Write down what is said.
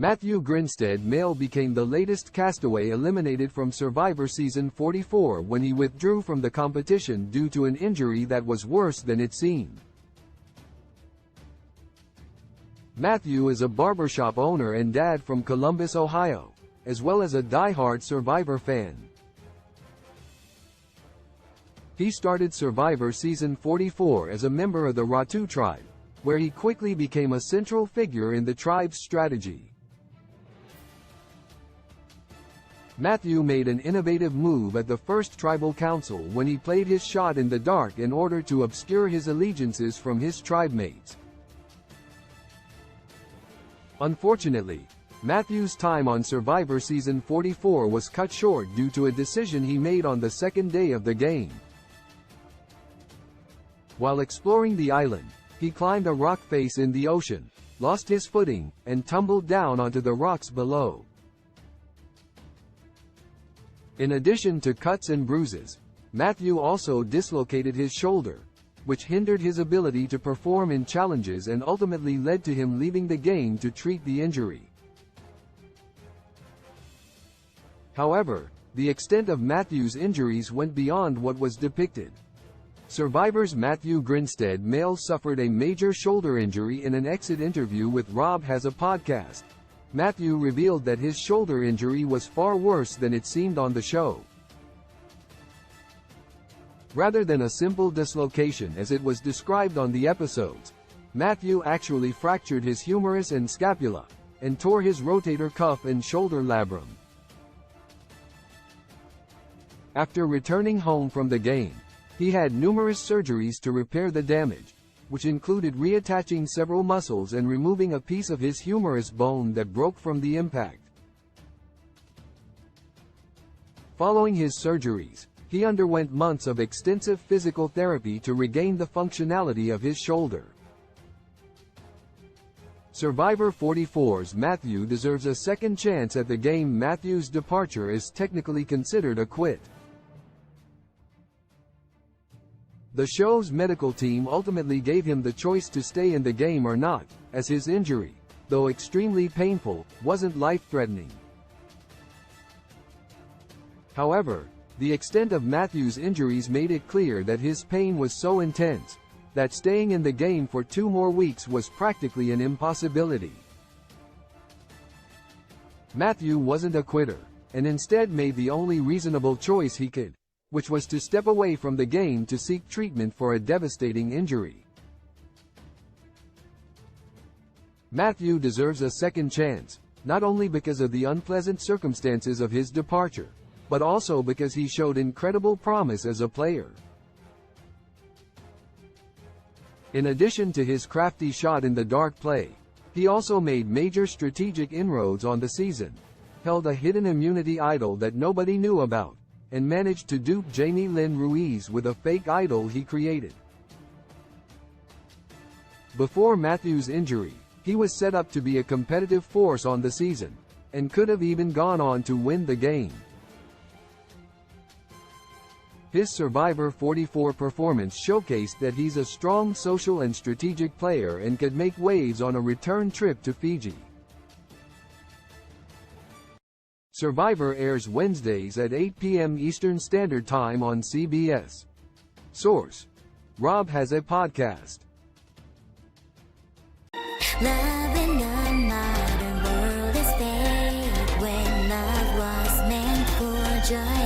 Matthew Grinstead-Mayle became the latest castaway eliminated from Survivor Season 44 when he withdrew from the competition due to an injury that was worse than it seemed. Matthew is a barbershop owner and dad from Columbus, Ohio, as well as a die-hard Survivor fan. He started Survivor Season 44 as a member of the Ratu tribe, where he quickly became a central figure in the tribe's strategy. Matthew made an innovative move at the first tribal council when he played his shot in the dark in order to obscure his allegiances from his tribe mates. Unfortunately, Matthew's time on Survivor Season 44 was cut short due to a decision he made on the second day of the game. While exploring the island, he climbed a rock face in the ocean, lost his footing, and tumbled down onto the rocks below. In addition to cuts and bruises, Matthew also dislocated his shoulder, which hindered his ability to perform in challenges and ultimately led to him leaving the game to treat the injury. However, the extent of Matthew's injuries went beyond what was depicted. Survivor's Matthew Grinstead-Mayle suffered a major shoulder injury in an exit interview with Rob Has a Podcast. Matthew revealed that his shoulder injury was far worse than it seemed on the show. Rather than a simple dislocation as it was described on the episodes, Matthew actually fractured his humerus and scapula, and tore his rotator cuff and shoulder labrum. After returning home from the game, he had numerous surgeries to repair the damage, which included reattaching several muscles and removing a piece of his humerus bone that broke from the impact. Following his surgeries, he underwent months of extensive physical therapy to regain the functionality of his shoulder. Survivor 44's Matthew deserves a second chance at the game. Matthew's departure is technically considered a quit. The show's medical team ultimately gave him the choice to stay in the game or not, as his injury, though extremely painful, wasn't life-threatening. However, the extent of Matthew's injuries made it clear that his pain was so intense that staying in the game for 2 more weeks was practically an impossibility. Matthew wasn't a quitter, and instead made the only reasonable choice he could, which was to step away from the game to seek treatment for a devastating injury. Matthew deserves a second chance, not only because of the unpleasant circumstances of his departure, but also because he showed incredible promise as a player. In addition to his crafty shot in the dark play, he also made major strategic inroads on the season, held a hidden immunity idol that nobody knew about, and managed to dupe Jamie Lynn Ruiz with a fake idol he created. Before Matthew's injury, he was set up to be a competitive force on the season, and could have even gone on to win the game. His Survivor 44 performance showcased that he's a strong social and strategic player and could make waves on a return trip to Fiji. Survivor airs Wednesdays at 8 p.m. Eastern Standard Time on CBS. Source: Rob Has a Podcast. Love in a modern world is fake when love was meant for just